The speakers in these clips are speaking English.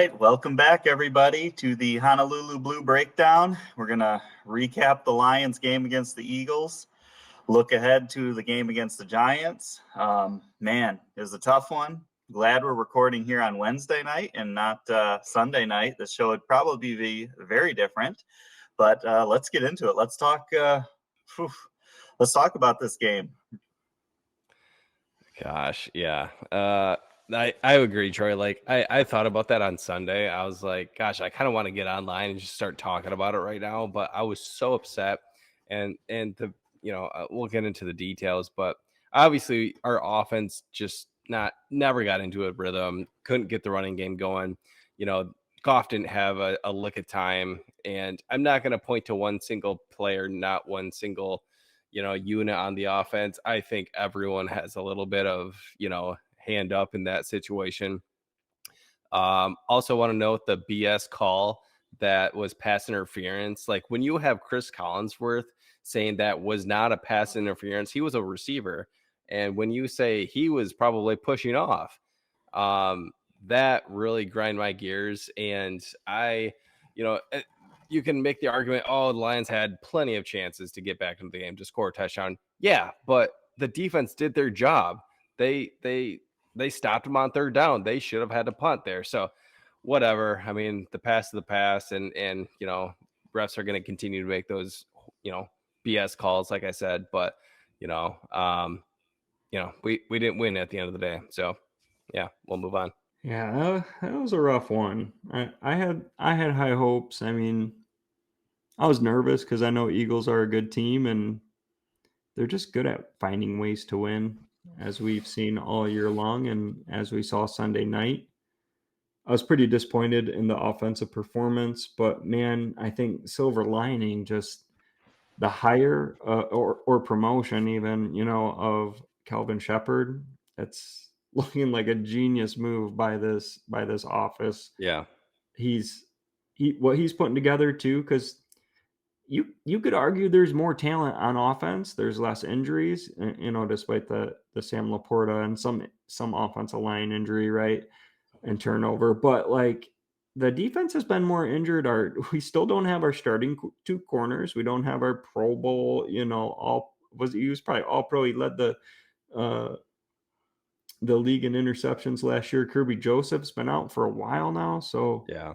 right, welcome back, everybody, to the Honolulu Blue Breakdown. We're going to recap the Lions game against the Eagles, look ahead to the game against the Giants. Man, it was a tough one. Glad we're recording here on Wednesday night and not Sunday night. The show would probably be very different, but let's get into it. Let's talk about this game. Gosh, yeah. I agree, Troy. Like I thought about that on Sunday. I was like, gosh, I kind of want to get online and just start talking about it right now. But I was so upset, and we'll get into the details. But obviously, our offense just never got into a rhythm. Couldn't get the running game going. Goff didn't have a lick of time, and I'm not going to point to one single player, not one single unit on the offense. I think everyone has a little bit of hand up in that situation. Also want to note the BS call that was pass interference. Like when you have Chris Collinsworth saying that was not a pass interference, he was a receiver. And when you say he was probably pushing off, that really grind my gears. And you can make the argument, the Lions had plenty of chances to get back into the game to score a touchdown. Yeah, but the defense did their job. They stopped them on third down. They should have had to punt there. So whatever. I mean, the pass is the pass, and refs are going to continue to make those BS calls, like I said. But we didn't win at the end of the day. So yeah, we'll move on. Yeah, that was a rough one. I had high hopes. I mean, I was nervous because I know Eagles are a good team and they're just good at finding ways to win, as we've seen all year long and as we saw Sunday night. I was pretty disappointed in the offensive performance, but man, I think silver lining, just the hire or promotion even, of Calvin Shepard. It's looking like a genius move by this office. Yeah. What he's putting together too, because you could argue there's more talent on offense. There's less injuries, despite the Sam Laporta and some offensive line injury, right, and turnover. But like the defense has been more injured. We still don't have our starting two corners. We don't have our Pro Bowl. He was probably All Pro. He led the league in interceptions last year. Kirby Joseph's been out for a while now. So yeah.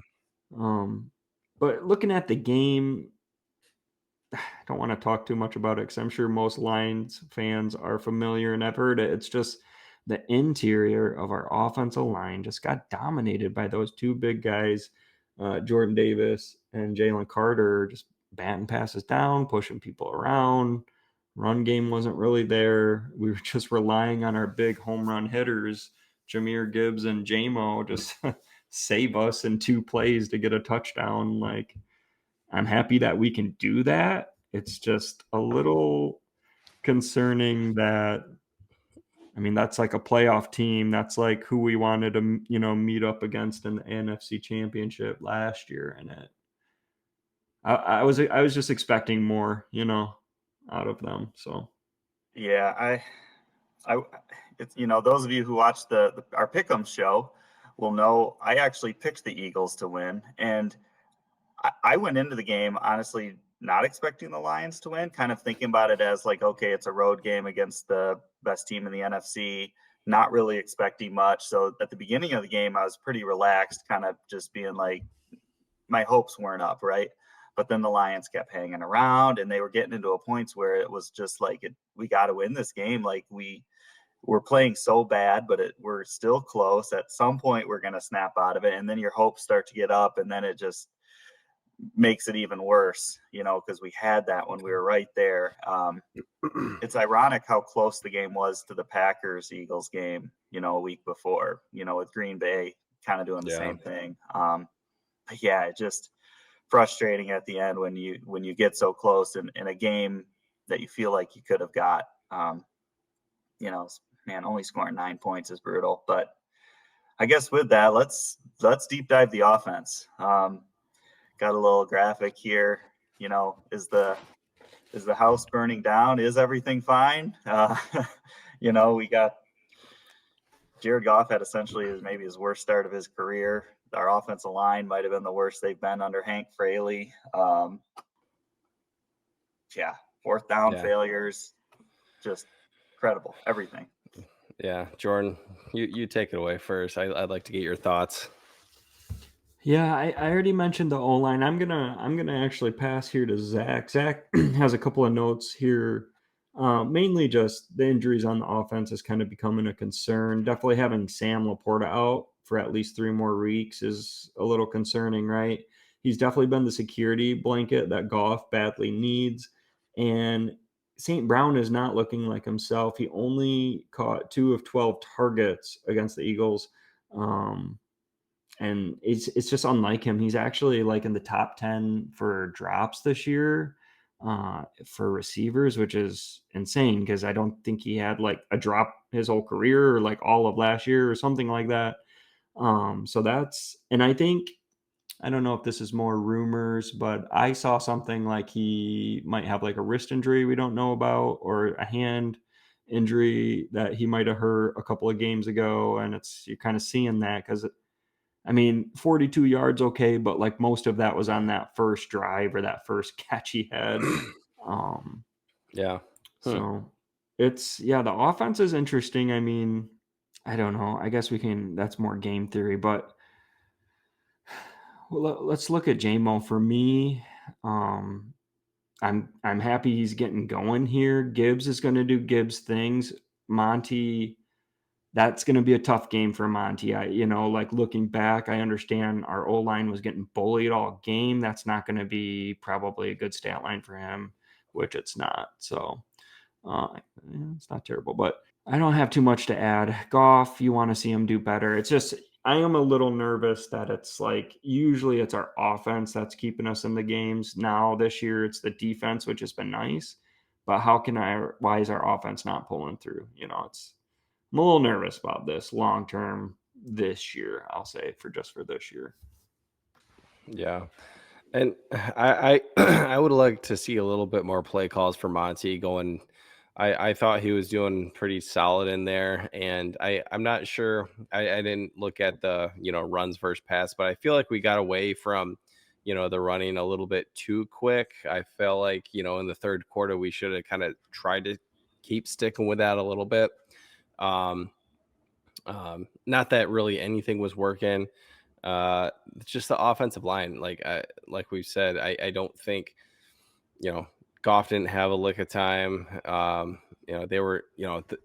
But looking at the game, I don't want to talk too much about it because I'm sure most Lions fans are familiar and I've heard it. It's just the interior of our offensive line just got dominated by those two big guys, Jordan Davis and Jalen Carter, just batting passes down, pushing people around. Run game wasn't really there. We were just relying on our big home run hitters, Jahmyr Gibbs and JMO, just save us in 2 plays to get a touchdown. Like, I'm happy that we can do that. It's just a little concerning that, I mean, that's like a playoff team. That's like who we wanted to, meet up against in the NFC Championship last year. And I was just expecting more, out of them. So yeah, it's those of you who watch our Pick'em show will know I actually picked the Eagles to win, and I went into the game honestly not expecting the Lions to win, kind of thinking about it as like, okay, it's a road game against the best team in the NFC, not really expecting much. So at the beginning of the game, I was pretty relaxed, kind of just being like, my hopes weren't up, right? But then the Lions kept hanging around and they were getting into a point where it was just like, we got to win this game. Like we're playing so bad, but we're still close. At some point, we're going to snap out of it. And then your hopes start to get up, and then it just makes it even worse, because we had that when we were right there. It's ironic how close the game was to the Packers-Eagles game, a week before, with Green Bay kind of doing the same thing. But yeah, it just frustrating at the end when you get so close in a game that you feel like you could have got. Man, only scoring 9 points is brutal. But I guess with that, let's deep dive the offense. Got a little graphic here. Is the house burning down? Is everything fine? We got Jared Goff had essentially maybe his worst start of his career. our offensive line might have been the worst they've been under Hank Fraley. Fourth down failures, just incredible, everything. Yeah, Jordan, you take it away first. I'd like to get your thoughts. Yeah, I already mentioned the O-line. I'm gonna actually pass here to Zach. Zach has a couple of notes here. Mainly just the injuries on the offense is kind of becoming a concern. Definitely having Sam Laporta out for at least 3 more weeks is a little concerning, right? He's definitely been the security blanket that Goff badly needs. And St. Brown is not looking like himself. He only caught 2 of 12 targets against the Eagles. And it's just unlike him. He's actually like in the top 10 for drops this year for receivers, which is insane because I don't think he had like a drop his whole career or like all of last year or something like that. So that's, and I think, I don't know if this is more rumors, but I saw something like he might have like a wrist injury we don't know about or a hand injury that he might have hurt a couple of games ago. And you're kind of seeing that because 42 yards, okay, but like most of that was on that first drive or that first catch he had. Yeah. So the offense is interesting. I don't know. I guess that's more game theory, but let's look at JMO. For me, I'm happy he's getting going here. Gibbs is going to do Gibbs things. Monty, that's going to be a tough game for Monty. Like looking back, I understand our O-line was getting bullied all game. That's not going to be probably a good stat line for him, which it's not. So it's not terrible, but I don't have too much to add. Goff, you want to see him do better. It's just, I am a little nervous that it's like, usually it's our offense that's keeping us in the games. Now this year it's the defense, which has been nice, but why is our offense not pulling through? I'm a little nervous about this long term this year, I'll say, for this year. Yeah. And I I would like to see a little bit more play calls for Monty going. I thought he was doing pretty solid in there. And I'm not sure. I didn't look at the, runs versus pass, but I feel like we got away from, the running a little bit too quick. I felt like, in the third quarter, we should have kind of tried to keep sticking with that a little bit. Not that really anything was working. Just the offensive line, like we've said, I don't think, Goff didn't have a lick of time. They were,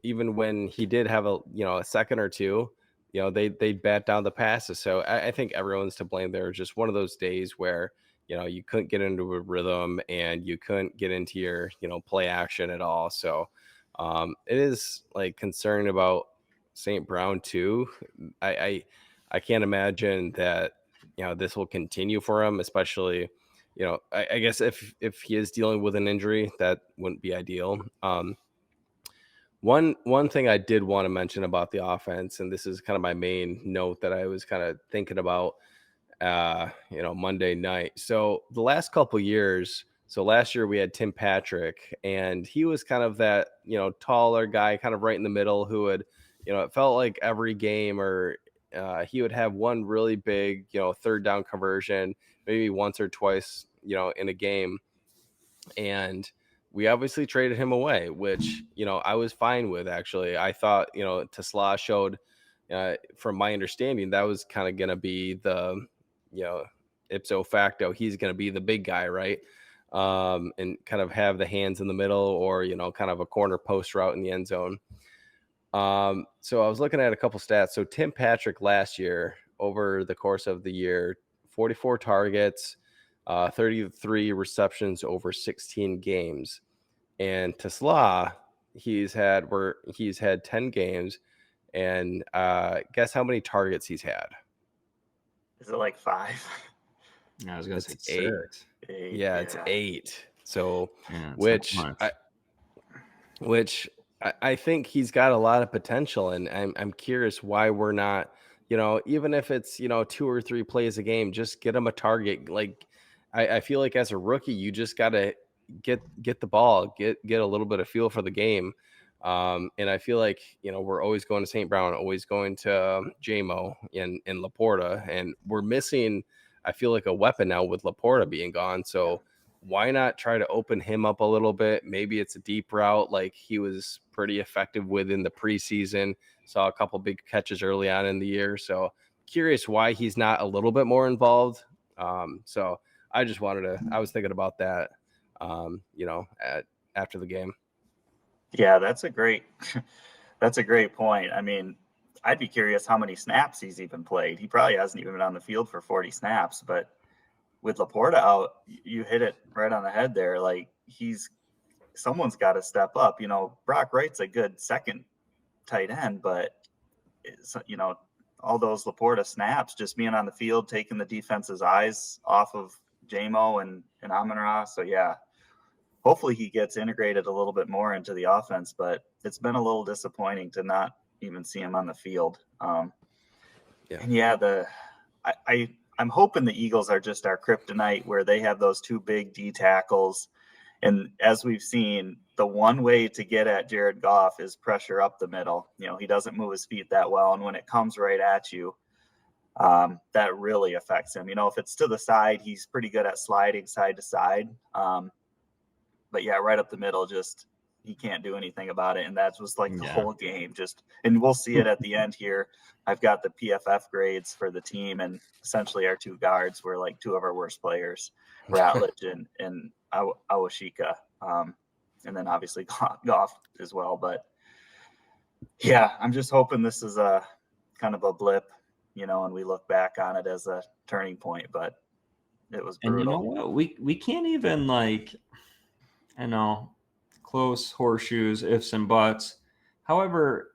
even when he did have a second or two, they bat down the passes. So I think everyone's to blame there. Just one of those days where, you couldn't get into a rhythm and you couldn't get into your, play action at all. So it is like concerned about St. Brown too. I can't imagine that, this will continue for him, especially, I guess if he is dealing with an injury, that wouldn't be ideal. One thing I did want to mention about the offense, and this is kind of my main note that I was kind of thinking about, Monday night. So the last couple years, so last year we had Tim Patrick, and he was kind of that, taller guy, kind of right in the middle, who would, it felt like every game or he would have one really big, third down conversion, maybe once or twice, in a game. And we obviously traded him away, which, I was fine with, actually. I thought, Tesla showed, from my understanding, that was kind of going to be the, ipso facto, he's going to be the big guy, right? And kind of have the hands in the middle or, kind of a corner post route in the end zone. So I was looking at a couple stats. So Tim Patrick last year, over the course of the year, 44 targets, 33 receptions over 16 games. And Tesla, he's had 10 games, and guess how many targets he's had? Is it like 5? I was gonna say 8. 6. 8, Yeah, it's 8. So, Yeah, which I think he's got a lot of potential, and I'm curious why we're not, even if it's 2 or 3 plays a game, just get him a target. Like I feel like as a rookie, you just gotta get the ball, get a little bit of feel for the game. And I feel like, we're always going to St. Brown, always going to JMO in Laporta, and we're missing, I feel like, a weapon now with Laporta being gone. So why not try to open him up a little bit? Maybe it's a deep route like he was pretty effective with in the preseason. Saw a couple big catches early on in the year. So curious why he's not a little bit more involved. So I was thinking about that, after the game. Yeah, that's a great point. I mean, I'd be curious how many snaps he's even played. He probably hasn't even been on the field for 40 snaps, but with Laporta out, you hit it right on the head there. Like, someone's got to step up. Brock Wright's a good second tight end, but all those Laporta snaps, just being on the field, taking the defense's eyes off of JMO and Amon-Ra. So yeah, hopefully he gets integrated a little bit more into the offense, but it's been a little disappointing to not even see him on the field. And yeah, I'm hoping the Eagles are just our kryptonite, where they have those two big D tackles. And as we've seen, the one way to get at Jared Goff is pressure up the middle. He doesn't move his feet that well. And when it comes right at you, that really affects him. If it's to the side, he's pretty good at sliding side to side. But yeah, right up the middle, just he can't do anything about it. And that was like the whole game. And we'll see it at the end here. I've got the PFF grades for the team, and essentially our two guards were like two of our worst players, Ratledge and Awashika. And then obviously Goff as well. But yeah, I'm just hoping this is a kind of a blip, and we look back on it as a turning point, but it was brutal. And you know what? We can't even close horseshoes, ifs and buts. However,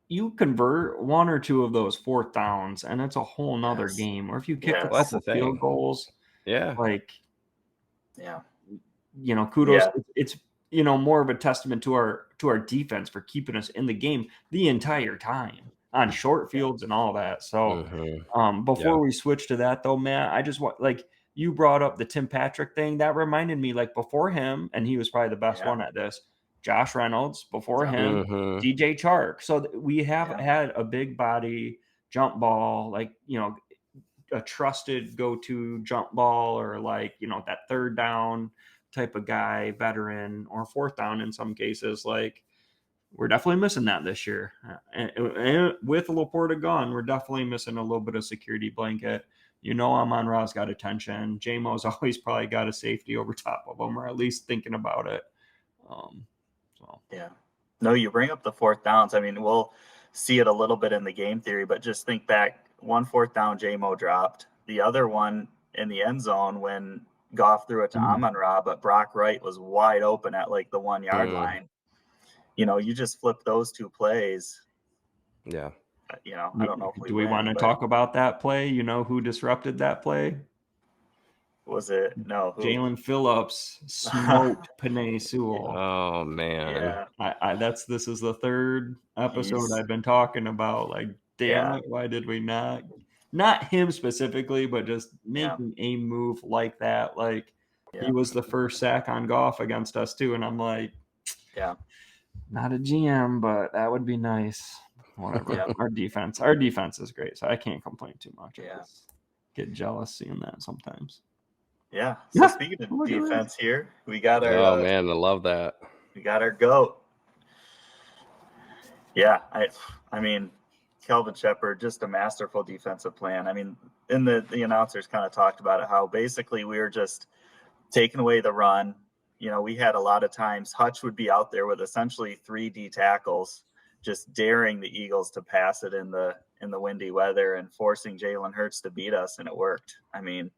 you convert one or two of those fourth downs, and it's a whole nother game. Or if you kick a couple field goals, kudos. Yeah. It's more of a testament to our defense for keeping us in the game the entire time on short fields and all that. So, before we switch to that though, Matt, I just want you brought up the Tim Patrick thing. That reminded me, before him, and he was probably the best one at this, Josh Reynolds, before him, DJ Chark. So we have had a big body jump ball, a trusted go-to jump ball, or that third down type of guy, veteran, or fourth down in some cases. We're definitely missing that this year. And with Laporta gone, we're definitely missing a little bit of security blanket. Amon-Ra's got attention. JMO's always probably got a safety over top of him, or at least thinking about it. Yeah. No, you bring up the fourth downs. I mean, we'll see it a little bit in the game theory, but just think back, 1 fourth down JMO dropped. The other one in the end zone when Goff threw it to Amon-Ra, but Brock Wright was wide open at the 1 yard line. You just flip those two plays. Yeah. I don't know if we want to talk about that play? Who disrupted that play? Was it Jalen Phillips smoked Penei Sewell. Oh man. Yeah. This is the third episode I've been talking about. Damn it, why did we not him specifically, but just making a move like that? He was the first sack on Goff against us too, and I'm like, not a GM, but that would be nice. Whatever. Our defense is great, so I can't complain too much. I just get jealous seeing that sometimes. Yeah. So speaking of defense here, we got our. Oh man, I love that. We got our GOAT. Yeah, I mean, Kelvin Shepard, just a masterful defensive plan. I mean, in the announcers kind of talked about it, how basically we were just taking away the run. We had a lot of times Hutch would be out there with essentially 3 D tackles, just daring the Eagles to pass it in the windy weather and forcing Jalen Hurts to beat us, and it worked. I mean,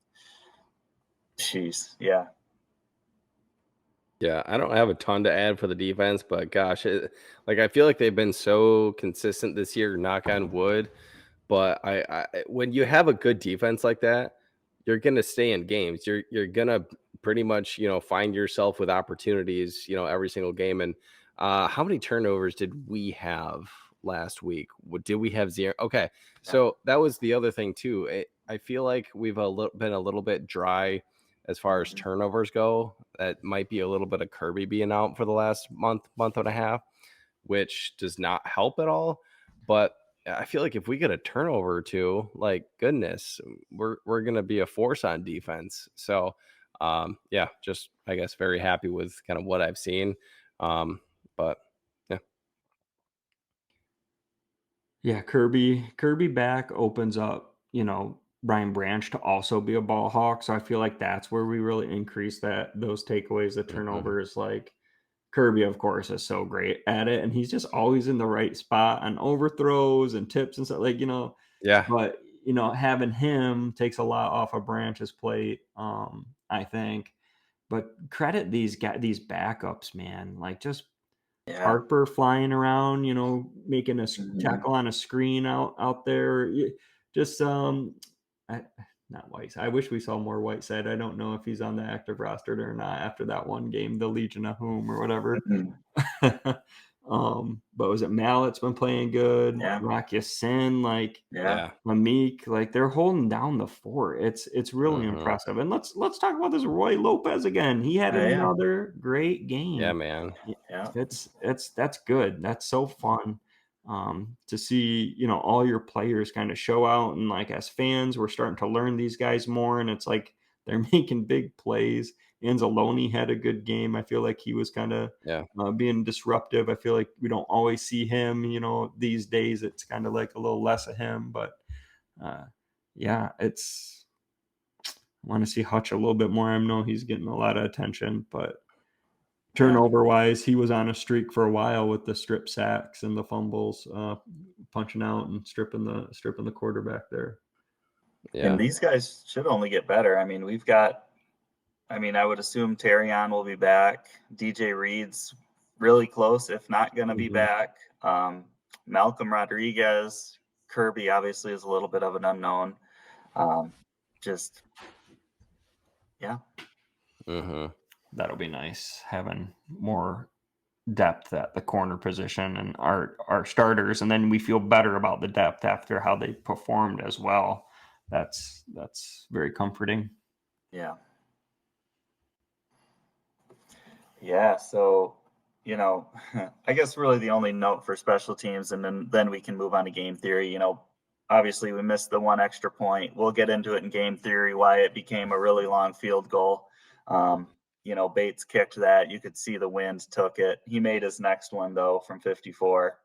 jeez, yeah. Yeah, I don't have a ton to add for the defense, but gosh, I feel like they've been so consistent this year, knock on wood. But I when you have a good defense like that, you're gonna stay in games. You're gonna pretty much find yourself with opportunities every single game. And how many turnovers did we have last week? Did we have 0? Okay, so that was the other thing too. I feel like we've been a little bit dry as far as turnovers go. That might be a little bit of Kirby being out for the last month and a half. which does not help at all. But I feel like if we get a turnover or two, like goodness, we're gonna be a force on defense. So yeah, just I guess very happy with kind of what I've seen. But yeah. Yeah, Kirby back opens up, Brian Branch to also be a ball hawk. So I feel like that's where we really increase those takeaways, the Mhm. turnovers. Like Kirby, of course, is so great at it, and he's just always in the right spot on overthrows and tips and stuff. Yeah. But having him takes a lot off of Branch's plate. I think. But credit these guys, these backups, man. Like just Yeah. Harper flying around, making a Mhm. tackle on a screen out there. Just not White. I wish we saw more Whiteside. I don't know if he's on the active roster or not after that one game, the Legion of Whom or whatever. Mhm. But was it Mallett's been playing good? Yeah. Rocky Sin, Yeah. Yeah. Mamik, they're holding down the fort. It's really Mhm. impressive. And let's talk about this Roy Lopez again. He had Yeah. another great Yeah, game. man. Yeah. That's good. That's so fun to see, all your players kind of show out. And as fans, we're starting to learn these guys more. And it's like they're making big plays. Anzalone had a good game. I feel like he was kind of Yeah. being disruptive. I feel like we don't always see him, these days. It's kind of like a little less of him. But yeah, I want to see Hutch a little bit more. I know he's getting a lot of attention, but Yeah. turnover wise, he was on a streak for a while with the strip sacks and the fumbles, punching out and stripping the quarterback there. Yeah. And these guys should only get better. I mean, I would assume Terrion will be back. DJ Reed's really close, if not going to be Mhm. back. Malcolm Rodriguez, Kirby obviously is a little bit of an unknown. Just, yeah. Mhm. That'll be nice having more depth at the corner position and our starters, and then we feel better about the depth after how they performed as well. That's very comforting. Yeah. Yeah. So, I guess really the only note for special teams, and then we can move on to game theory. Obviously we missed the one extra point. We'll get into it in game theory why it became a really long field goal. Bates kicked that. You could see the wind took it. He made his next one though from 54.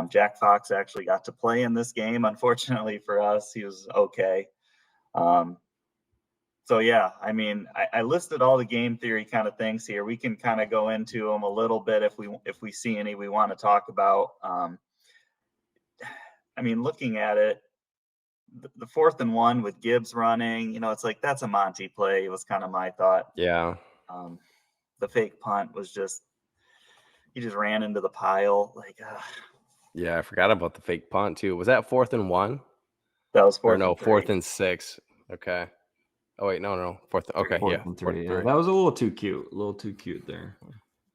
Jack Fox actually got to play in this game. Unfortunately for us, he was okay. So yeah, I listed all the game theory kind of things here. We can kind of go into them a little bit if we see any we want to talk about. Looking at it, the 4th and 1 with Gibbs running, it's like that's a Monty play. Was kind of my thought. Yeah. The fake punt was he just ran into the pile. Yeah. I forgot about the fake punt too. Was that 4th and 1? That was Or 4th no, and 3. 4th and 6. Okay. Oh wait, no. Fourth. Okay, Fourth yeah, and 4th 3. and Yeah, 3. that was a little too cute there.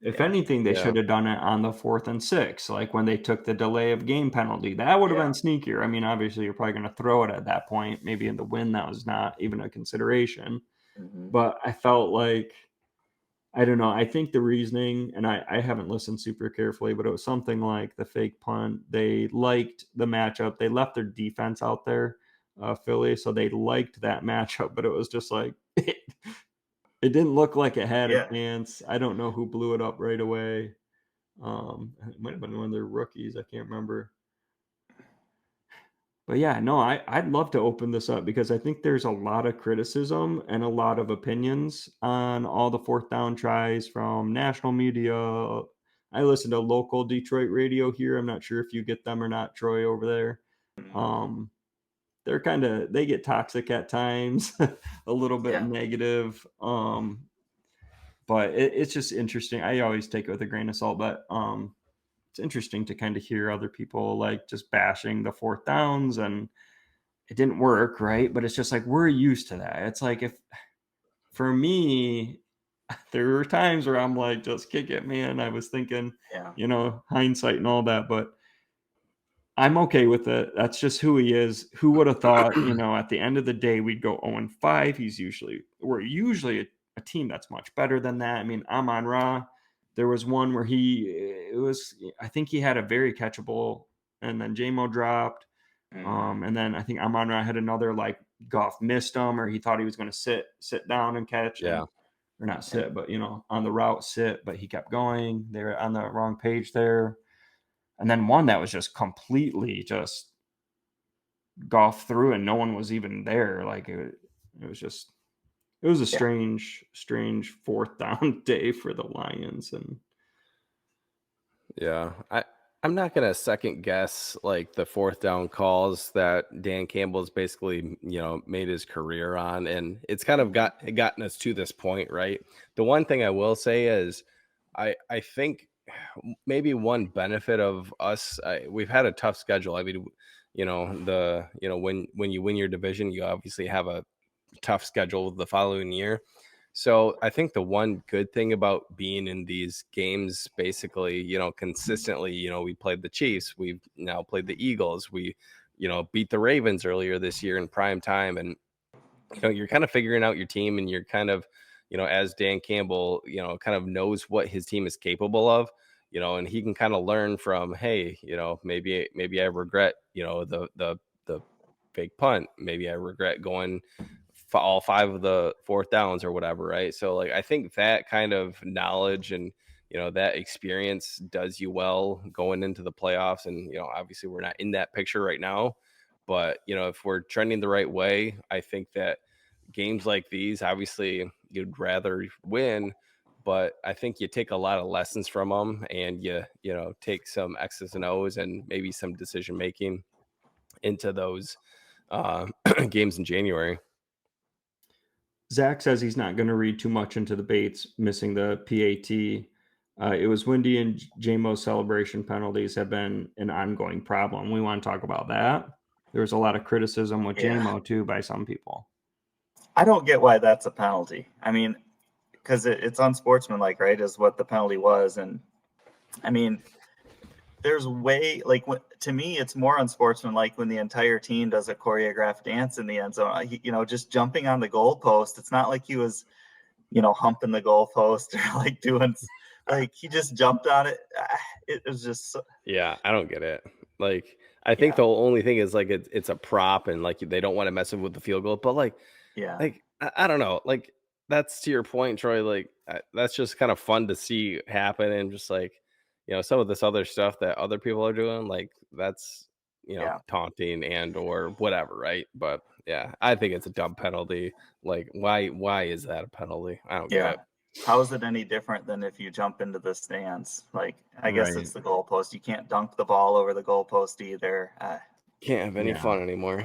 If Yeah, anything, they Yeah. should have done it on the 4th and 6, like when they took the delay of game penalty. That would have yeah. been sneakier. Obviously, you're probably going to throw it at that point. Maybe in the win, that was not even a consideration. Mhm. But I felt like, I don't know. I think the reasoning, and I haven't listened super carefully, but it was something like the fake punt. They liked the matchup. They left their defense out there, Philly, so they liked that matchup. But it was just like it didn't look like it had a Yeah. chance. I don't know who blew it up right away. It might have been one of their rookies. I can't remember. But yeah, no, I'd love to open this up because I think there's a lot of criticism and a lot of opinions on all the 4th down tries from national media. I listen to local Detroit radio here. I'm not sure if you get them or not, Troy, over there. Mhm. Um, they get toxic at times, a little bit Yeah. negative. But it's just interesting. I always take it with a grain of salt, but it's interesting to kind of hear other people like just bashing the 4th downs, and it didn't work, right? But it's just like we're used to that. It's like if for me, there were times where I'm like, just kick it, man. I was thinking, Yeah. hindsight and all that, but I'm okay with it. That's just who he is. Who would have thought, at the end of the day, we'd go 0-5. We're usually a team that's much better than that. Amon Ra, there was one where I think he had a very catchable, and then JMO dropped. And then I think Amon-Ra had another, like, Goff missed him, or he thought he was going to sit down and catch. Yeah. Or not sit, but, on the route sit, but he kept going. They were on the wrong page there. And then one that was just completely just Goff through and no one was even there. Like it was a strange fourth down day for the Lions. And Yeah. I'm not gonna second guess like the fourth down calls that Dan Campbell's basically, made his career on. And it's kind of gotten us to this point, right? The one thing I will say is I think maybe one benefit of us, we've had a tough schedule. I mean, when you win your division, you obviously have a tough schedule the following year. So I think the one good thing about being in these games, basically, consistently, we played the Chiefs, we've now played the Eagles, we, beat the Ravens earlier this year in prime time. And, you're kind of figuring out your team, and you're kind of, as Dan Campbell, kind of knows what his team is capable of, and he can kind of learn from, hey, maybe I regret, the fake punt. Maybe I regret going all 5 of the fourth downs or whatever, right? So like I think that kind of knowledge and that experience does you well going into the playoffs. And obviously we're not in that picture right now, but if we're trending the right way, I think that games like these, obviously you'd rather win, but I think you take a lot of lessons from them, and you take some X's and O's and maybe some decision making into those games in January. Zach says he's not going to read too much into the Bates missing the PAT. It was windy, and JMO's celebration penalties have been an ongoing problem. We want to talk about that. There was a lot of criticism with JMO too by some people. I don't get why that's a penalty. I mean, because it's unsportsmanlike, right, is what the penalty was. And I mean, there's to me, it's more unsportsmanlike when the entire team does a choreographed dance in the end zone. Just jumping on the goalpost. It's not like he was, humping the goalpost or like doing, like he just jumped on it. It was just. Yeah, I don't get it. Like, I think the only thing is like it's a prop, and like they don't want to mess with the field goal. But like I don't know. Like that's to your point, Troy. Like that's just kind of fun to see happen, and just like. Some of this other stuff that other people are doing, like that's, taunting and or whatever, right? But yeah, I think it's a dumb penalty. Like, why is that a penalty? I don't get it. How is it any different than if you jump into the stands? Like, I guess it's the goalpost. You can't dunk the ball over the goalpost either. Can't have any fun anymore.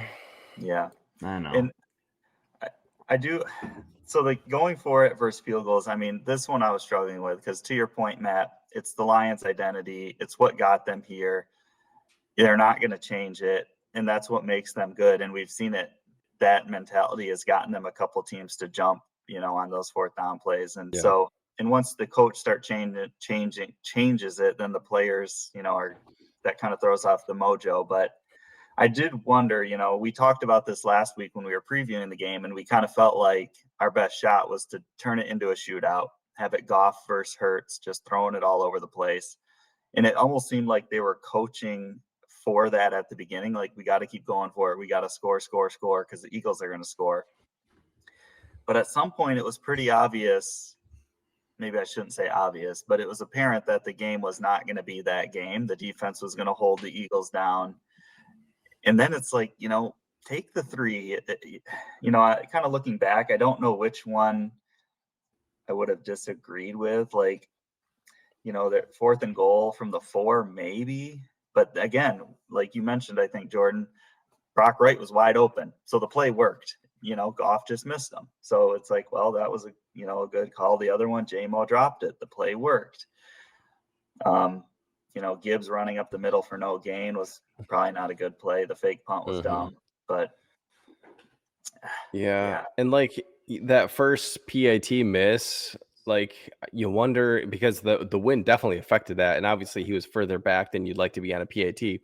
Yeah, I know. And I do. So like going for it versus field goals, I mean, this one I was struggling with because to your point, Matt, it's the Lions' identity. It's what got them here. They're not going to change it. And that's what makes them good. And we've seen it. That mentality has gotten them a couple teams to jump, on those fourth down plays. And so, and once the coach changes it, then the players, that kind of throws off the mojo. But I did wonder, we talked about this last week when we were previewing the game, and we kind of felt like our best shot was to turn it into a shootout, have it Goff versus Hurts, just throwing it all over the place. And it almost seemed like they were coaching for that at the beginning. Like, we got to keep going for it. We got to score, because the Eagles are going to score. But at some point, it was pretty obvious. Maybe I shouldn't say obvious, but it was apparent that the game was not going to be that game. The defense was going to hold the Eagles down. And then it's like, take the 3. I kind of looking back, I don't know which one I would have disagreed with. Like, that 4th and goal from the 4, maybe. But again, like you mentioned, I think, Jordan, Brock Wright was wide open. So the play worked. Goff just missed him. So it's like, well, that was a good call. The other one, JMO dropped it. The play worked. Gibbs running up the middle for no gain was probably not a good play. The fake punt was dumb, but And like that first PAT miss, like you wonder, because the wind definitely affected that, and obviously he was further back than you'd like to be on a PAT.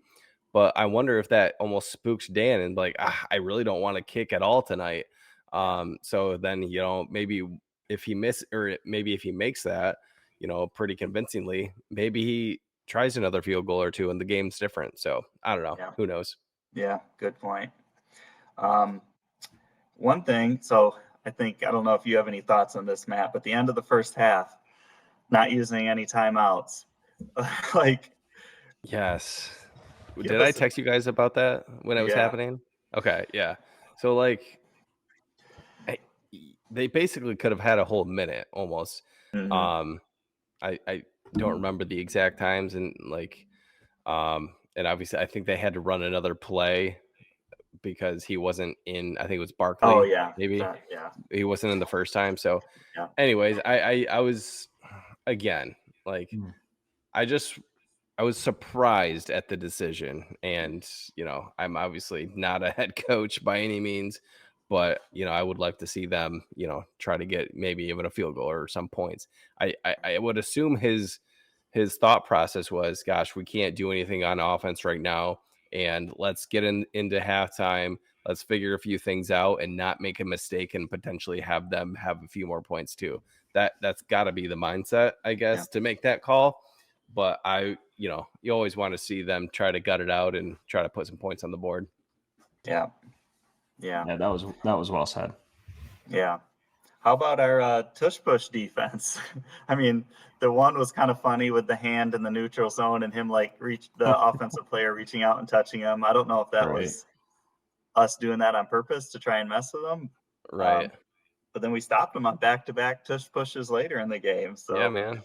But I wonder if that almost spooks Dan and like, I really don't want to kick at all tonight. So then maybe if he makes that, pretty convincingly, maybe he tries another field goal or two and the game's different. So I don't know. Yeah. Who knows? Yeah, good point. One thing, so I don't know if you have any thoughts on this, Matt, but the end of the first half, not using any timeouts. Like, Yes. give Did I us text you guys about that when it was yeah. happening? Okay, yeah. So like they basically could have had a whole minute almost. Mhm. I don't remember the exact times, and and obviously I think they had to run another play because he wasn't in. I think it was Barkley. Oh yeah. Maybe Yeah. he wasn't in the first time. So, Yeah. anyways, I was again like I was surprised at the decision, and I'm obviously not a head coach by any means, but I would like to see them try to get maybe even a field goal or some points. I would assume his thought process was, gosh, we can't do anything on offense right now, and let's get into halftime. Let's figure a few things out and not make a mistake and potentially have them have a few more points too. That's got to be the mindset, I guess, to make that call. But you always want to see them try to gut it out and try to put some points on the board. Yeah. Yeah. Yeah, that was well said. Yeah. How about our tush push defense? I mean, the one was kind of funny with the hand in the neutral zone and him like the offensive player reaching out and touching him. I don't know if that Right. was us doing that on purpose to try and mess with them. Right. But then we stopped them on back-to-back tush pushes later in the game. So yeah, man,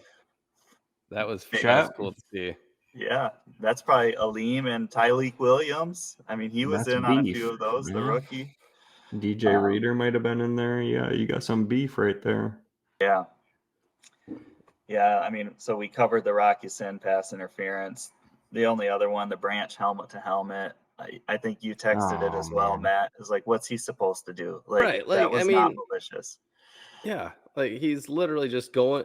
that was Shaq. cool to see. yeah, that's probably Aleem and Tyleek Williams. I mean, he was That's in on a beef, few of those, the man. rookie. DJ Reader might have been in there. Yeah, you got some beef right there. Yeah. Yeah, I mean, so we covered the Rocky Sin pass interference. The only other one, the Branch helmet to helmet. I think you texted it as well, man. Matt. It was like, what's he supposed to do? Like, Right. that Like, I was not mean, malicious. yeah, like he's literally just going.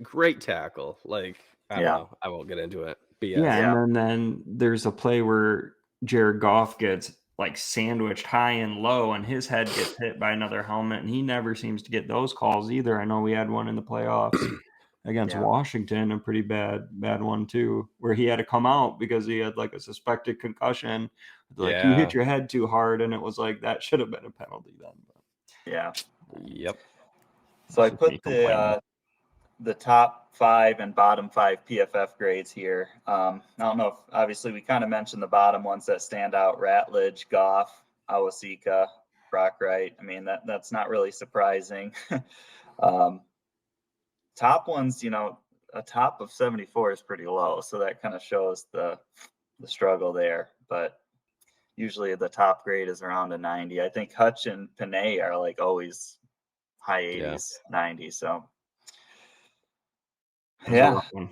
Great tackle. Like, I don't Yeah. know. I won't get into it. BS. Yeah, Yeah. and then there's a play where Jared Goff gets like sandwiched high and low, and his head gets hit by another helmet, and he never seems to get those calls either. I know we had one in the playoffs against Yeah. Washington, a pretty bad one too, where he had to come out because he had like a suspected concussion. Like you hit your head too hard, and it was like that should have been a penalty then. But Yeah. Yep. So I just put me complaining. the top 5 and bottom 5 PFF grades here. I don't know if obviously we kind of mentioned the bottom ones that stand out: Ratledge, Goff, Awasika, Brock Wright. I mean, that's not really surprising. Top ones, a top of 74 is pretty low, so that kind of shows the struggle there. But usually the top grade is around a 90. I think Hutch and Panay are like always high 80s, 90s. So That was a rough one.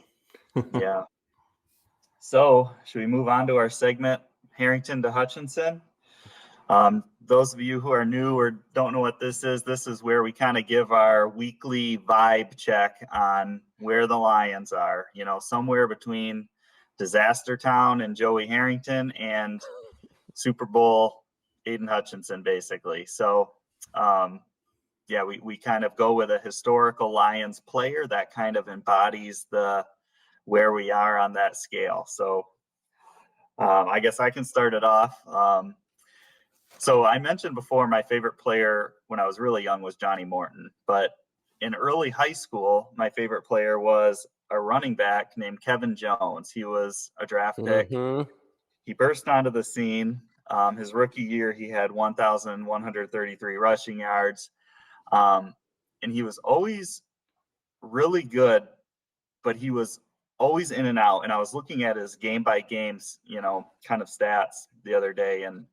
yeah. So should we move on to our segment, Harrington to Hutchinson? Those of you who are new or don't know what this is where we kind of give our weekly vibe check on where the Lions are, somewhere between Disaster Town and Joey Harrington and Super Bowl Aiden Hutchinson, basically. So, yeah, we kind of go with a historical Lions player that kind of embodies where we are on that scale. So I guess I can start it off. So I mentioned before my favorite player when I was really young was Johnny Morton, but in early high school, my favorite player was a running back named Kevin Jones. He was a draft pick. Mm-hmm. He burst onto the scene. His rookie year, he had 1,133 rushing yards. And he was always really good, but he was always in and out. And I was looking at his game by games, kind of stats the other day, and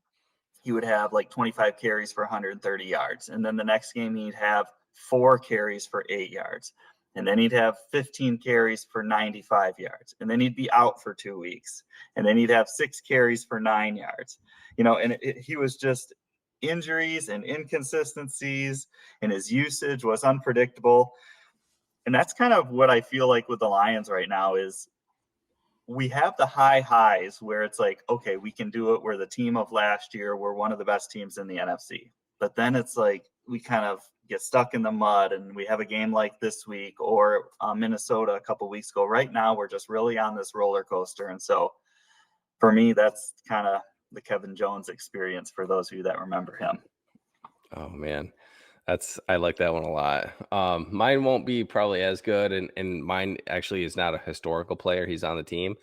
he would have like 25 carries for 130 yards. And then the next game, he'd have 4 carries for 8 yards. And then he'd have 15 carries for 95 yards. And then he'd be out for 2 weeks. And then he'd have 6 carries for 9 yards. And he was just injuries and inconsistencies, and his usage was unpredictable. And that's kind of what I feel like with the Lions right now is we have the high highs where it's like, okay, we can do it. We're the team of last year. We're one of the best teams in the NFC. But then it's like we kind of get stuck in the mud and we have a game like this week or Minnesota a couple weeks ago. Right now, we're just really on this roller coaster. And so for me, that's kind of the Kevin Jones experience for those of you that remember him. Oh man, I like that one a lot. Mine won't be probably as good, and mine actually is not a historical player. He's on the team.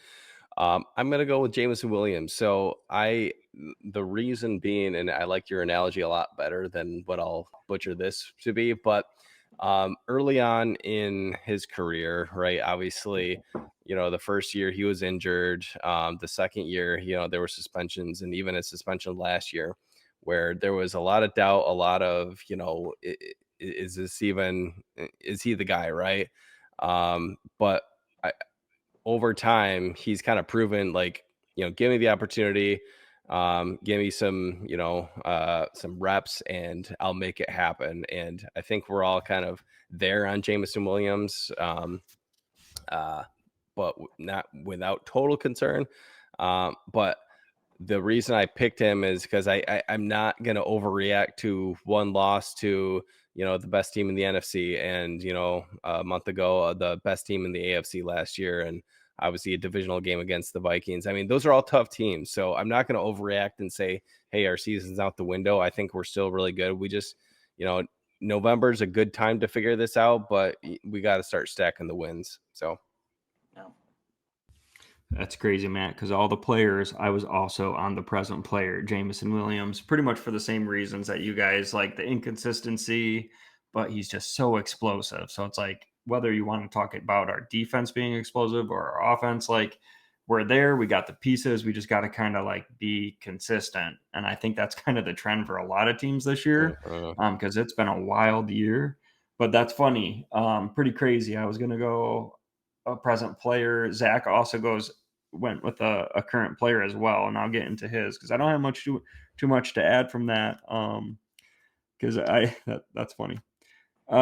I'm gonna go with Jameson Williams. So the reason being, and I like your analogy a lot better than what I'll butcher this to be, but early on in his career, right? Obviously, the first year he was injured. The second year, there were suspensions, and even a suspension last year, where there was a lot of doubt, a lot of, is he the guy, right? But over time, he's kind of proven like, give me the opportunity, give me some, some reps and I'll make it happen. And I think we're all kind of there on Jameson Williams, but not without total concern. But the reason I picked him is because I'm not going to overreact to one loss to, the best team in the NFC and, a month ago, the best team in the AFC last year. And obviously a divisional game against the Vikings. I mean, those are all tough teams. So I'm not going to overreact and say, hey, our season's out the window. I think we're still really good. We just, November is a good time to figure this out, but we got to start stacking the wins. So. Yeah. That's crazy, Matt, because all the players, I was also on the present player, Jameson Williams, pretty much for the same reasons that you guys like the inconsistency, but he's just so explosive. So it's like, whether you want to talk about our defense being explosive or our offense, like we're there, we got the pieces, we just got to kind of like be consistent. And I think that's kind of the trend for a lot of teams this year, because it's been a wild year. But that's funny, pretty crazy. I was going to go a present player. Zach also went with a current player as well, and I'll get into his because I don't have too much to add from that. Because that's funny.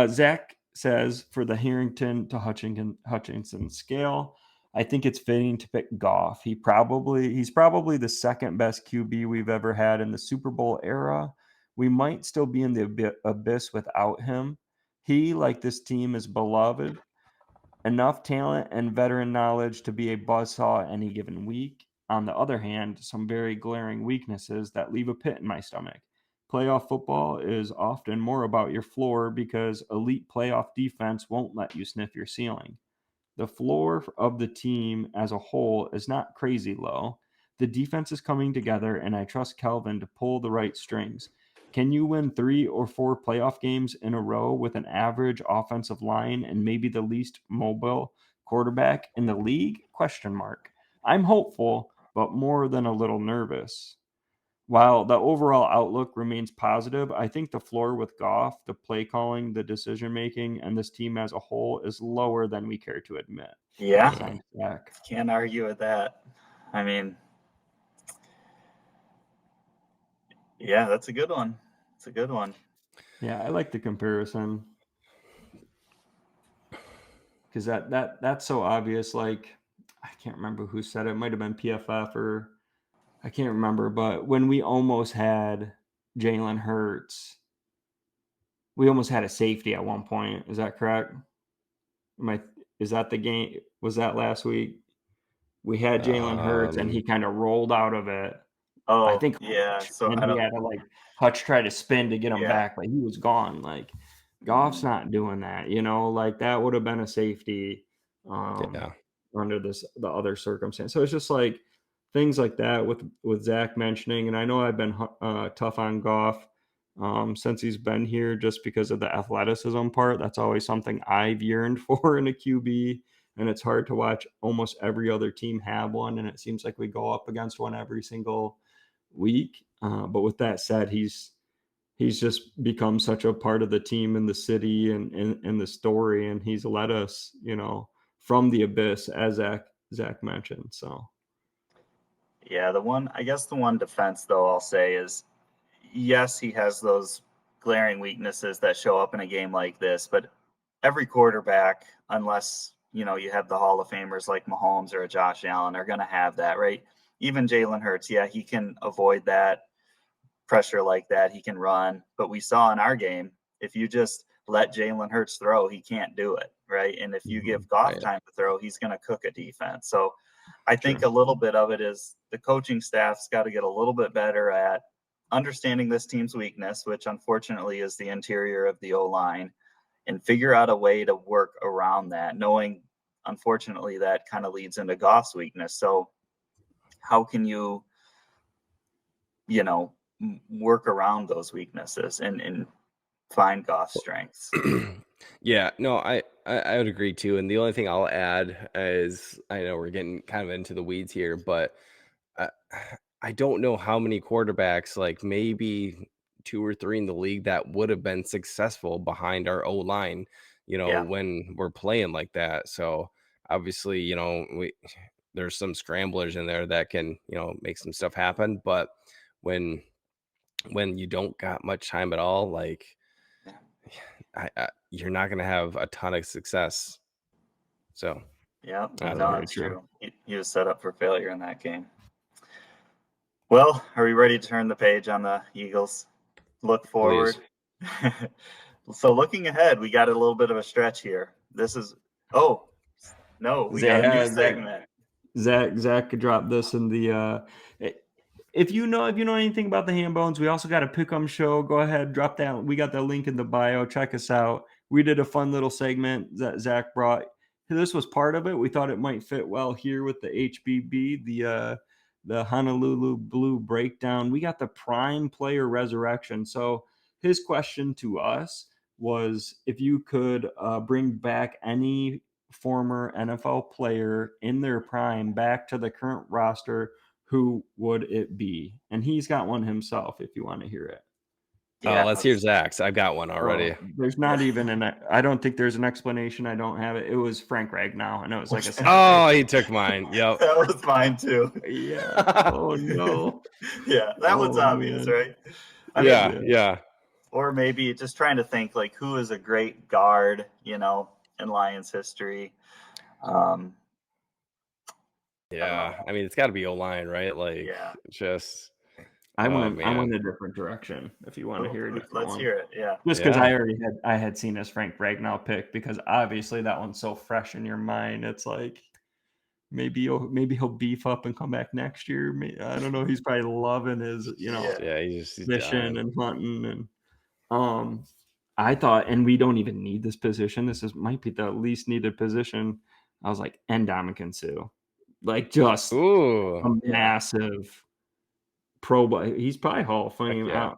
Zach says for the Harrington to Hutchinson scale, I think it's fitting to pick Goff. He's probably the second best QB we've ever had in the Super Bowl era. We might still be in the abyss without him. He, like this team, is beloved. Enough talent and veteran knowledge to be a buzzsaw any given week. On the other hand, some very glaring weaknesses that leave a pit in my stomach. Playoff football is often more about your floor because elite playoff defense won't let you sniff your ceiling. The floor of the team as a whole is not crazy low. The defense is coming together, and I trust Kelvin to pull the right strings. Can you win 3 or 4 playoff games in a row with an average offensive line and maybe the least mobile quarterback in the league? Question mark. I'm hopeful, but more than a little nervous. While the overall outlook remains positive, I think the floor with Goff, the play calling, the decision making, and this team as a whole is lower than we care to admit. Yeah. Thanks, Zach. Can't argue with that. I mean, yeah, that's a good one. It's a good one. Yeah, I like the comparison because that's so obvious. Like, I can't remember who said it. It might have been PFF or I can't remember. But when we almost had Jalen Hurts, we almost had a safety at one point. Is that correct? Is that the game? Was that last week? We had Jalen Hurts, and he kind of rolled out of it. Oh, I think yeah. So and he had to like Hutch try to spin to get him back, but he was gone. Like Goff's not doing that, like that would have been a safety under the other circumstance. So it's just like things like that with Zach mentioning, and I know I've been tough on Goff since he's been here just because of the athleticism part. That's always something I've yearned for in a QB. And it's hard to watch almost every other team have one. And it seems like we go up against one every single week. But with that said, he's just become such a part of the team and the city and the story. And he's led us, from the abyss, as Zach mentioned. So. Yeah, the one defense, though, I'll say is, yes, he has those glaring weaknesses that show up in a game like this. But every quarterback, unless you have the Hall of Famers like Mahomes or a Josh Allen, are going to have that, right? Even Jalen Hurts, yeah, he can avoid that pressure like that. He can run. But we saw in our game, if you just let Jalen Hurts throw, he can't do it, right? And if you give Goff Right. time to throw, he's going to cook a defense. So I think Sure. a little bit of it is the coaching staff's got to get a little bit better at understanding this team's weakness, which unfortunately is the interior of the O-line, and figure out a way to work around that, knowing, unfortunately, that kind of leads into Goff's weakness. So how can you, work around those weaknesses and find Goff's strengths? Yeah, no, I would agree too. And the only thing I'll add is, I know we're getting kind of into the weeds here, but I, I don't know how many quarterbacks, like maybe 2 or 3 in the league, that would have been successful behind our O line, Yeah. when we're playing like that. So obviously, there's some scramblers in there that can, make some stuff happen. But when you don't got much time at all, like you're not going to have a ton of success. So Yeah, I don't no, know. that's true. He was set up for failure in that game. Well, are we ready to turn the page on the Eagles? Look forward. So looking ahead, we got a little bit of a stretch here. We got a new segment. Zach could drop this in the if you know anything about the Hambonez, we also got a pick'em show. Go ahead, drop that. We got the link in the bio. Check us out. We did a fun little segment that Zach brought. This was part of it. We thought it might fit well here with the HBB, the Honolulu Blue breakdown. We got the prime player resurrection. So his question to us was, if you could bring back any former NFL player in their prime back to the current roster, who would it be? And he's got one himself if you want to hear it. Yeah, Let's hear Zach's. I've got one already. There's not even I don't think there's an explanation. I don't have it. It was Frank Ragnow. I know it's like a Oh, he took mine. Yep. that was mine too. Yeah. Oh no. Yeah, that one's obvious, man. right? Yeah. Or maybe just trying to think, like, who is a great guard, in Lions history. Yeah. I mean, it's got to be O-line, right? Like, Yeah. just. I man. went a different direction. If you want to hear it, let's hear it. Yeah. Just because I had seen his Frank Ragnow pick, because obviously that one's so fresh in your mind. It's like maybe he'll beef up and come back next year. I don't know. He's probably loving his he's fishing dying. and hunting, and I thought, and we don't even need this position. Might be the least needed position. I was like, Ndamukong Suh, like just a massive pro. He's probably Hall of Fame. Yeah.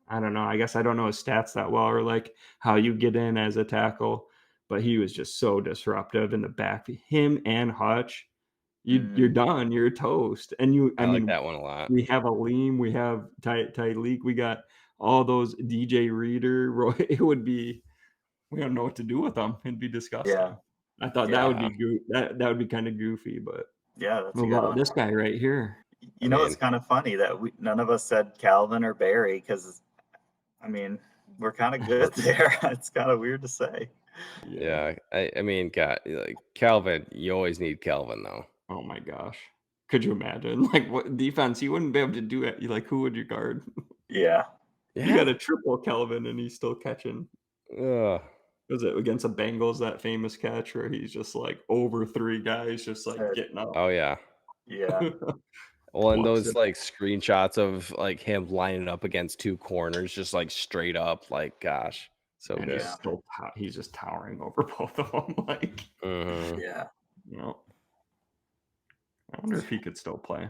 I don't know. I guess I don't know his stats that well, or like how you get in as a tackle, but he was just so disruptive in the back. Him and Hutch, you're done. You're toast. And I mean, like that one a lot. We have Aleem, we have Tyleek, we got all those DJ Reader. It would be, we don't know what to do with them. It'd be disgusting. Yeah. I thought that would be that would be kind of goofy, but yeah, that's a good one. This guy right here. It's kind of funny that none of us said Calvin or Barry, because I mean, we're kind of good there. It's kind of weird to say. Yeah. I mean, God, like Calvin, you always need Calvin though. Oh my gosh. Could you imagine? Like, what defense? You wouldn't be able to do it. Like, who would you guard? Yeah. You got a triple Calvin and he's still catching. Was it against the Bengals, that famous catch where he's just like over 3 guys, just like getting up? Oh yeah. Yeah. Well, and those like screenshots of like him lining up against 2 corners, just like straight up, like, gosh, so and good. He's just towering over both of them. Like, yeah. I wonder if he could still play.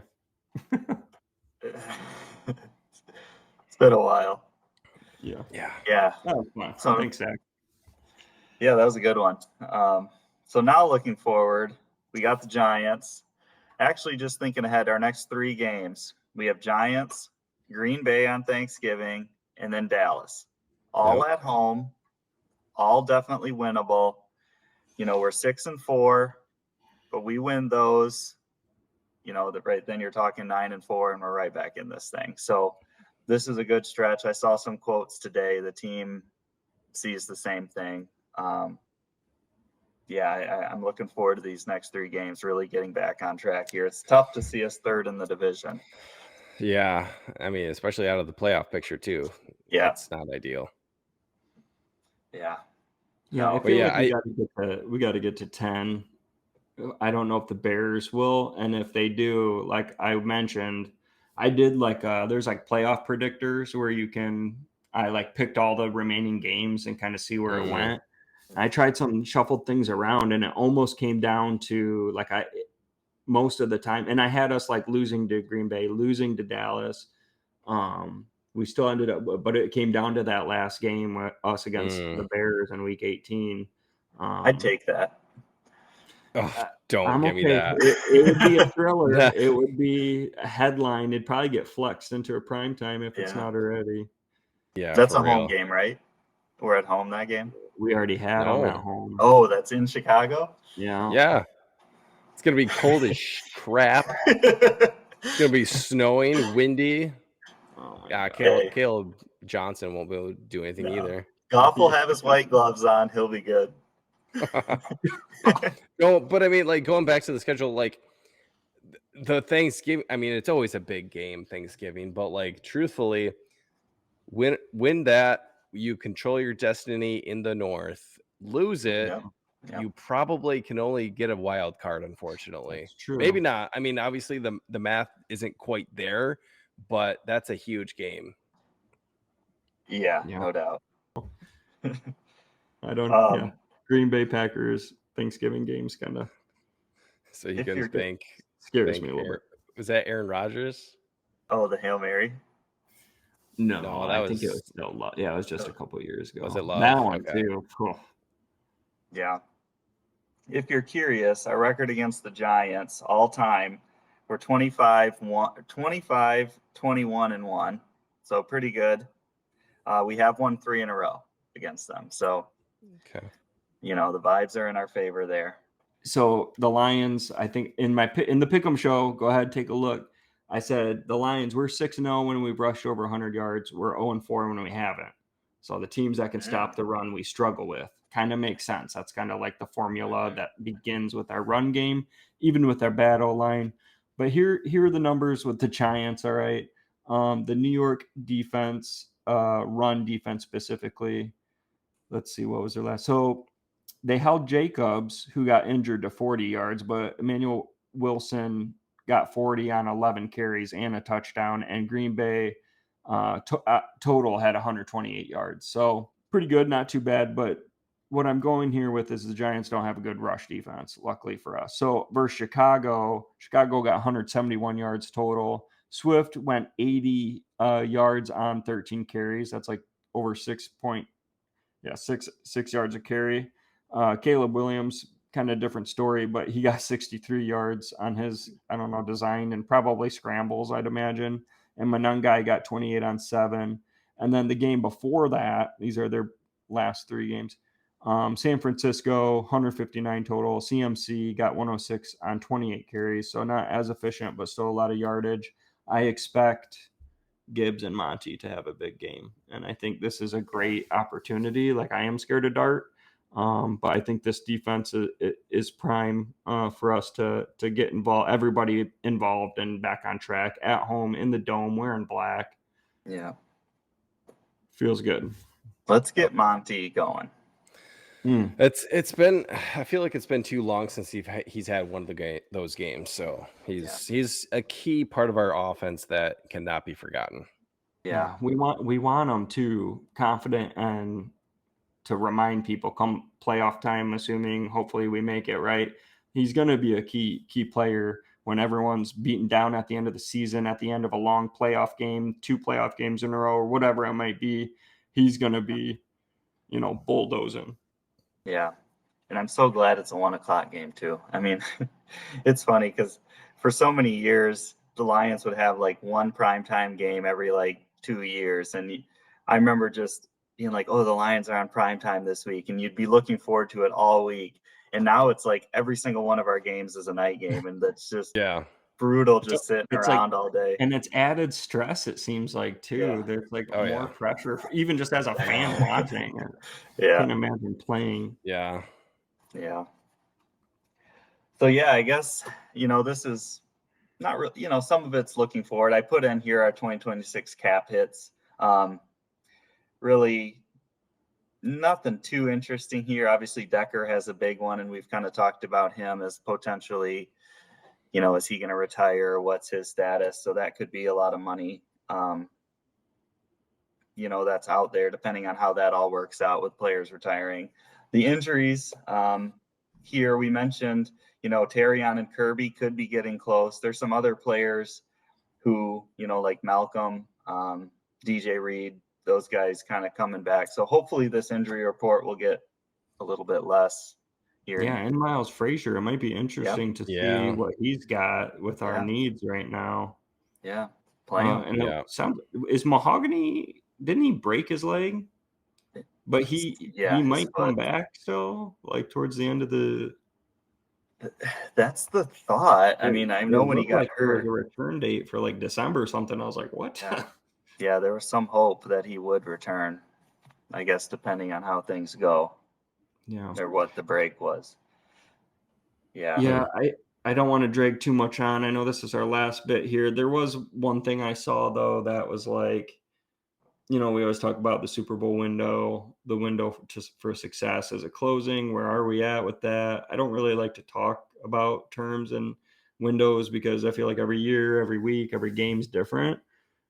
It's been a while. Yeah. Yeah. That was fun. So thanks, Zach. Yeah, that was a good one. So now looking forward, we got the Giants. Actually, just thinking ahead, our next 3 games, we have Giants, Green Bay on Thanksgiving, and then Dallas. All at home, all definitely winnable. We're 6-4, but we win those, right then you're talking 9-4, and we're right back in this thing. So this is a good stretch. I saw some quotes today. The team sees the same thing. I'm looking forward to these next 3 games, really getting back on track here. It's tough to see us 3rd in the division. Yeah. I mean, especially out of the playoff picture too. Yeah. It's not ideal. Yeah. Yeah, No. I feel yeah, like we got to get to 10. I don't know if the Bears will, and if they do, like I mentioned, I did like there's like playoff predictors where I like picked all the remaining games and kind of see where it went. I tried some shuffled things around, and it almost came down to like most of the time, and I had us like losing to Green Bay, losing to Dallas. We still ended up, but it came down to that last game with us against the Bears in Week 18. I'd take that. Oh, don't I'm give me okay. that. It would be a thriller. Nah. It would be a headline. It'd probably get flexed into a prime time if it's Yeah. not already. Yeah, That's for a home real. game, right? We're at home that game. We already had them at No. home. Oh, that's in Chicago. Yeah. Yeah. It's gonna be cold as crap. It's gonna be snowing, windy. Oh my Yeah, God. Caleb Johnson won't be able to do anything No. either. Goff will have his white gloves on. He'll be good. No, but I mean, like going back to the schedule, like the Thanksgiving. I mean, it's always a big game, Thanksgiving, but like truthfully, win that, you control your destiny in the North. Lose it, Yep. Yep. you probably can only get a wild card, unfortunately. That's true. Maybe not. I mean, obviously the math isn't quite there, but that's a huge game. Yeah, Yeah. no doubt. I don't. Um, Green Bay Packers Thanksgiving games kind of So you If can you're good- think scares me a little Aaron- bit. Was that Aaron Rodgers? Oh, the Hail Mary. No, that I think it was- was still Love. Yeah, it was just a couple of years ago. Was it Love? That one Okay. too. Cool. Yeah. If you're curious, our record against the Giants all time, we're 25, 21, and 1. So pretty good. We have won 3 in a row against them. So, Okay. the vibes are in our favor there. So the Lions, I think in the Pick'em show, go ahead, take a look. I said the Lions, we're 6-0 when we've rushed over 100 yards. We're 0-4 when we haven't. So the teams that can stop the run, we struggle with. Kind of makes sense. That's kind of like the formula that begins with our run game, even with our bad O-line. But here are the numbers with the Giants, all right? The New York defense, run defense specifically. Let's see, what was their last? So they held Jacobs, who got injured, to 40 yards, but Emmanuel Wilson got 40 on 11 carries and a touchdown, and Green Bay total had 128 yards. So pretty good, not too bad. But what I'm going here with is the Giants don't have a good rush defense, luckily for us. So versus Chicago got 171 yards total. Swift went 80 yards on 13 carries. That's like over 6 yards a carry. Caleb Williams, kind of different story, but he got 63 yards on his, design and probably scrambles, I'd imagine. And Monangai got 28 on 7. And then the game before that, these are their last 3 games. San Francisco, 159 total. CMC got 106 on 28 carries. So not as efficient, but still a lot of yardage. I expect Gibbs and Monty to have a big game. And I think this is a great opportunity. Like, I am scared of Dart. But I think this defense is prime for us to get involved, everybody involved and back on track at home in the dome, wearing black. Yeah. Feels good. Let's get Monty going. It's been, I feel like it's been too long since he's had one of those games. So he's a key part of our offense that cannot be forgotten. Yeah, we want him to confident and to remind people come playoff time, assuming hopefully we make it right. He's going to be a key player when everyone's beaten down at the end of the season, at the end of a long playoff game, 2 playoff games in a row, or whatever it might be. He's going to be, bulldozing. Yeah. And I'm so glad it's a 1:00 game too. I mean, it's funny because for so many years, the Lions would have like one primetime game every like 2 years. And I remember just being like, oh, the Lions are on primetime this week. And you'd be looking forward to it all week. And now it's like every single one of our games is a night game. And that's just brutal, just sitting around all day. And it's added stress, it seems like, too. Yeah. There's like more pressure, even just as a fan watching it. Yeah. I can't imagine playing. Yeah. Yeah. So, yeah, I guess, this is not really, some of it's looking forward. I put in here our 2026 cap hits. Really, nothing too interesting here. Obviously, Decker has a big one, and we've kind of talked about him as potentially, is he going to retire? What's his status? So that could be a lot of money, that's out there, depending on how that all works out with players retiring. The injuries here, we mentioned, Terrion and Kirby could be getting close. There's some other players who, like Malcolm, DJ Reed, those guys kind of coming back. So hopefully this injury report will get a little bit less here. Yeah, and Miles Frazier. It might be interesting to see what he's got with our needs right now. Yeah, playing. Is Mahogany, didn't he break his leg? But he might come back still, like towards the end of the. That's the thought. I mean, I know when he got hurt, there was a return date for like December or something. I was like, what? Yeah, there was some hope that he would return, I guess, depending on how things go. Yeah. Or what the break was. Yeah. Yeah, I don't want to drag too much on. I know this is our last bit here. There was one thing I saw, though, that was like, we always talk about the Super Bowl window, the window for success as a closing. Where are we at with that? I don't really like to talk about terms and windows because I feel like every year, every week, every game's different,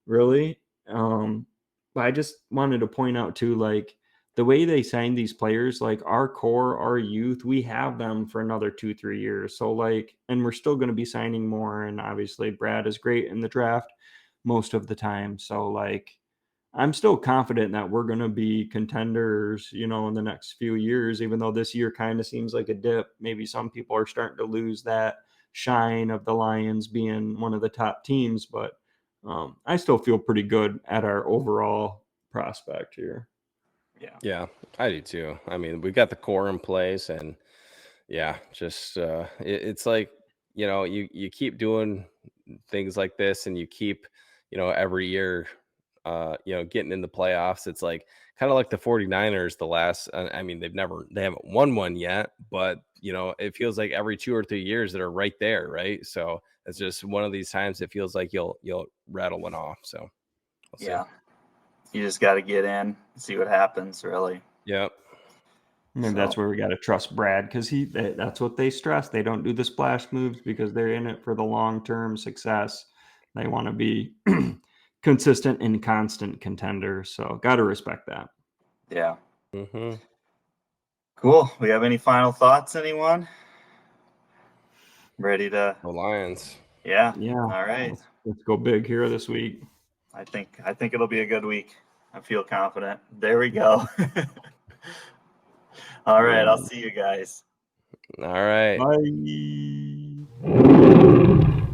really. But I just wanted to point out too, like the way they sign these players, like our core, our youth, we have them for another 2-3 years. So like, and we're still going to be signing more. And obviously Brad is great in the draft most of the time. So like, I'm still confident that we're going to be contenders, in the next few years, even though this year kind of seems like a dip. Maybe some people are starting to lose that shine of the Lions being one of the top teams, but I still feel pretty good at our overall prospect here. Yeah, I do too. I mean, we got the core in place, and just it's like, you keep doing things like this, and you keep, every year, getting in the playoffs. It's like kind of like the 49ers the last, I mean, they haven't won one yet, but it feels like every 2 or 3 years that are right there, right? So it's just one of these times it feels like you'll rattle one off. So we'll see. You just got to get in, see what happens, really. Yep. Maybe that's where we got to trust Brad, because that's what they stress. They don't do the splash moves because they're in it for the long-term success. They want to be consistent and constant contender. So got to respect that. Yeah. Mm-hmm. Cool. We have any final thoughts, anyone? Ready to The Lions. Yeah. Yeah. All right. Let's go big here this week. I think it'll be a good week. I feel confident. There we go. All right. I'll see you guys. All right. Bye.